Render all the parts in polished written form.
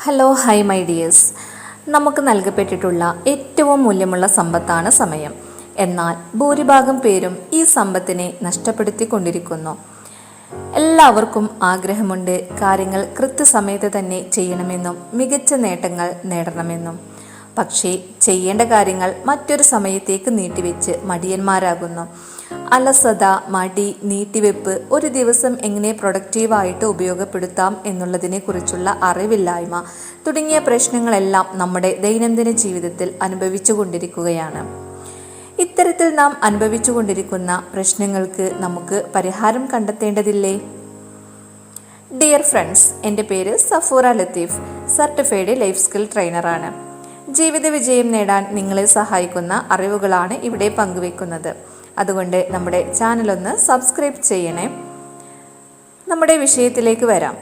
Hello high my dears. നമുക്ക് നൽകപ്പെട്ടിട്ടുള്ള ഏറ്റവും മൂല്യമുള്ള സമ്പത്താണ് സമയം. എന്നാൽ ഭൂരിഭാഗം പേരും ഈ സമ്പത്തിനെ നഷ്ടപ്പെടുത്തിക്കൊണ്ടിരിക്കുന്നു. എല്ലാവർക്കും ആഗ്രഹമുണ്ട് കാര്യങ്ങൾ കൃത്യസമയത്ത് തന്നെ ചെയ്യണമെന്നും മികച്ച നേട്ടങ്ങൾ നേടണമെന്നും. പക്ഷേ ചെയ്യേണ്ട കാര്യങ്ങൾ മറ്റൊരു സമയത്തേക്ക് നീട്ടിവെച്ച് മടിയന്മാരാകുന്നു. അലസത, മടി, നീട്ടിവെപ്പ്, ഒരു ദിവസം എങ്ങനെ പ്രൊഡക്റ്റീവായിട്ട് ഉപയോഗപ്പെടുത്താം എന്നുള്ളതിനെ കുറിച്ചുള്ള അറിവില്ലായ്മ തുടങ്ങിയ പ്രശ്നങ്ങളെല്ലാം നമ്മുടെ ദൈനംദിന ജീവിതത്തിൽ അനുഭവിച്ചു കൊണ്ടിരിക്കുകയാണ്. ഇത്തരത്തിൽ നാം അനുഭവിച്ചു കൊണ്ടിരിക്കുന്ന പ്രശ്നങ്ങൾക്ക് നമുക്ക് പരിഹാരം കണ്ടെത്തേണ്ടതില്ലേ? ഡിയർ ഫ്രണ്ട്സ്, എൻ്റെ പേര് Safoora Latheef, certified life skill ട്രെയിനറാണ്. ജീവിത വിജയം നേടാൻ നിങ്ങളെ സഹായിക്കുന്ന അറിവുകളാണ് ഇവിടെ പങ്കുവെക്കുന്നത്. അതുകൊണ്ട് നമ്മുടെ ചാനലൊന്ന് സബ്സ്ക്രൈബ് ചെയ്യണേ. നമ്മുടെ വിഷയത്തിലേക്ക് വരാം.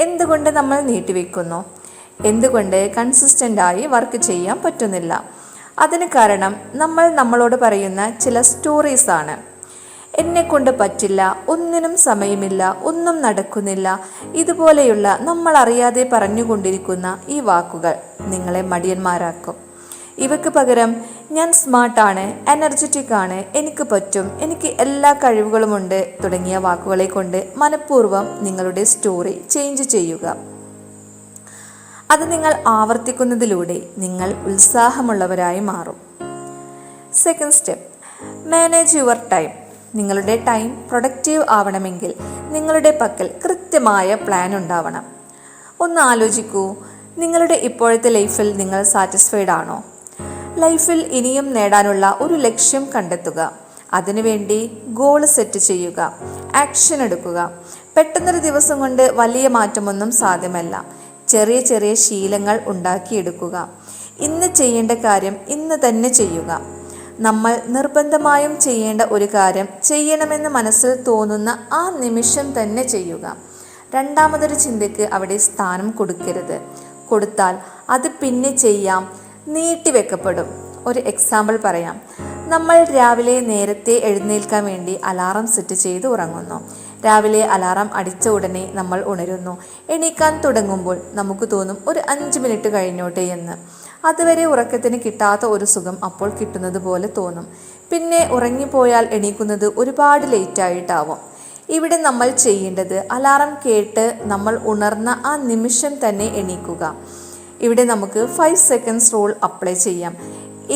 എന്തുകൊണ്ട് നമ്മൾ നീട്ടിവെക്കുന്നു? എന്തുകൊണ്ട് കൺസിസ്റ്റൻ്റായി വർക്ക് ചെയ്യാൻ പറ്റുന്നില്ല? അതിന് കാരണം നമ്മൾ നമ്മളോട് പറയുന്ന ചില സ്റ്റോറീസാണ്. എന്നെക്കൊണ്ട് പറ്റില്ല, ഒന്നിനും സമയമില്ല, ഒന്നും നടക്കുന്നില്ല, ഇതുപോലെയുള്ള നമ്മൾ അറിയാതെ പറഞ്ഞുകൊണ്ടിരിക്കുന്ന ഈ വാക്കുകൾ നിങ്ങളെ മടിയന്മാരാക്കും. ഇവയ്ക്ക് പകരം ഞാൻ സ്മാർട്ടാണ്, എനർജറ്റിക് ആണ്, എനിക്ക് പറ്റും, എനിക്ക് എല്ലാ കഴിവുകളുമുണ്ട് തുടങ്ങിയ വാക്കുകളെ കൊണ്ട് മനഃപൂർവ്വം നിങ്ങളുടെ സ്റ്റോറി ചേഞ്ച് ചെയ്യുക. അത് നിങ്ങൾ ആവർത്തിക്കുന്നതിലൂടെ നിങ്ങൾ ഉത്സാഹമുള്ളവരായി മാറും. Second step, manage your time. നിങ്ങളുടെ ടൈം പ്രൊഡക്റ്റീവ് ആവണമെങ്കിൽ നിങ്ങളുടെ പക്കൽ കൃത്യമായ പ്ലാൻ ഉണ്ടാവണം. ഒന്ന് ആലോചിക്കൂ, നിങ്ങളുടെ ഇപ്പോഴത്തെ ലൈഫിൽ നിങ്ങൾ സാറ്റിസ്ഫൈഡ് ആണോ? ലൈഫിൽ ഇനിയും നേടാനുള്ള ഒരു ലക്ഷ്യം കണ്ടെത്തുക. അതിനുവേണ്ടി ഗോൾ സെറ്റ് ചെയ്യുക, ആക്ഷൻ എടുക്കുക. പെട്ടെന്നൊരു ദിവസം കൊണ്ട് വലിയ മാറ്റമൊന്നും സാധ്യമല്ല. ചെറിയ ചെറിയ ശീലങ്ങൾ ഉണ്ടാക്കിയെടുക്കുക. ഇന്ന് ചെയ്യേണ്ട കാര്യം ഇന്ന് തന്നെ ചെയ്യുക. നമ്മൾ നിർബന്ധമായും ചെയ്യേണ്ട ഒരു കാര്യം ചെയ്യണമെന്ന് മനസ്സിൽ തോന്നുന്ന ആ നിമിഷം തന്നെ ചെയ്യുക. രണ്ടാമതൊരു ചിന്തയ്ക്ക് അവിടെ സ്ഥാനം കൊടുക്കരുത്. കൊടുത്താൽ അത് പിന്നെ ചെയ്യാം, നീട്ടിവെക്കപ്പെടും. ഒരു എക്സാമ്പിൾ പറയാം. നമ്മൾ രാവിലെ നേരത്തെ എഴുന്നേൽക്കാൻ വേണ്ടി അലാറം സെറ്റ് ചെയ്ത് ഉറങ്ങുന്നു. രാവിലെ അലാറം അടിച്ച ഉടനെ നമ്മൾ ഉണരുന്നു. എണീക്കാൻ തുടങ്ങുമ്പോൾ നമുക്ക് തോന്നും ഒരു 5 മിനിറ്റ് കഴിഞ്ഞോട്ടെ എന്ന്. അതുവരെ ഉറക്കത്തിന് കിട്ടാത്ത ഒരു സുഖം അപ്പോൾ കിട്ടുന്നത് പോലെ തോന്നും. പിന്നെ ഉറങ്ങിപ്പോയാൽ എണീക്കുന്നത് ഒരുപാട് ലേറ്റായിട്ടാവും. ഇവിടെ നമ്മൾ ചെയ്യേണ്ടത് അലാറം കേട്ട് നമ്മൾ ഉണർന്ന ആ നിമിഷം തന്നെ എണീക്കുക. ഇവിടെ നമുക്ക് 5 സെക്കൻഡ്സ് റൂൾ അപ്ലൈ ചെയ്യാം.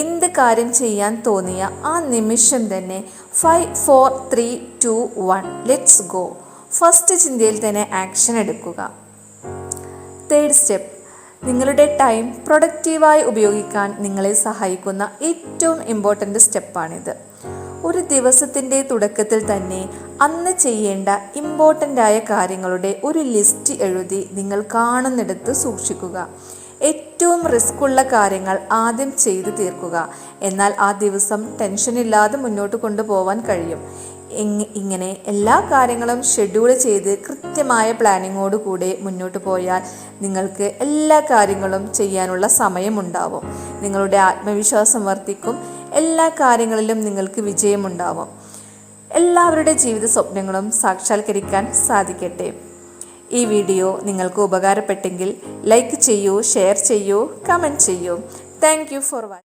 എന്ത് കാര്യം ചെയ്യാൻ തോന്നിയ ആ നിമിഷം തന്നെ 5, 4, 3, 2, 1 ലെറ്റ്സ് ഗോ. ഫസ്റ്റ് ചിന്തയിൽ തന്നെ ആക്ഷൻ എടുക്കുക. തേർഡ് സ്റ്റെപ്പ്, നിങ്ങളുടെ ടൈം പ്രൊഡക്റ്റീവായി ഉപയോഗിക്കാൻ നിങ്ങളെ സഹായിക്കുന്ന ഏറ്റവും ഇമ്പോർട്ടൻ്റ് സ്റ്റെപ്പാണിത്. ഒരു ദിവസത്തിൻ്റെ തുടക്കത്തിൽ തന്നെ അന്ന് ചെയ്യേണ്ട ഇമ്പോർട്ടൻ്റായ കാര്യങ്ങളുടെ ഒരു ലിസ്റ്റ് എഴുതി നിങ്ങൾ കാണുന്നിടത്ത് സൂക്ഷിക്കുക. ഏറ്റവും റിസ്ക്കുള്ള കാര്യങ്ങൾ ആദ്യം ചെയ്തു തീർക്കുക. എന്നാൽ ആ ദിവസം ടെൻഷനില്ലാതെ മുന്നോട്ട് കൊണ്ടുപോകാൻ കഴിയും. ഇങ്ങനെ എല്ലാ കാര്യങ്ങളും ഷെഡ്യൂൾ ചെയ്ത് കൃത്യമായ പ്ലാനിങ്ങോടുകൂടെ മുന്നോട്ട് പോയാൽ നിങ്ങൾക്ക് എല്ലാ കാര്യങ്ങളും ചെയ്യാനുള്ള സമയമുണ്ടാവും. നിങ്ങളുടെ ആത്മവിശ്വാസം വർദ്ധിക്കും. എല്ലാ കാര്യങ്ങളിലും നിങ്ങൾക്ക് വിജയമുണ്ടാവും. എല്ലാവരുടെ ജീവിത സ്വപ്നങ്ങളും സാക്ഷാത്കരിക്കാൻ സാധിക്കട്ടെ. ഈ വീഡിയോ നിങ്ങൾക്ക് ഉപകാരപ്പെട്ടെങ്കിൽ ലൈക്ക് ചെയ്യൂ, ഷെയർ ചെയ്യൂ, കമൻറ്റ് ചെയ്യൂ. Thank you for watching.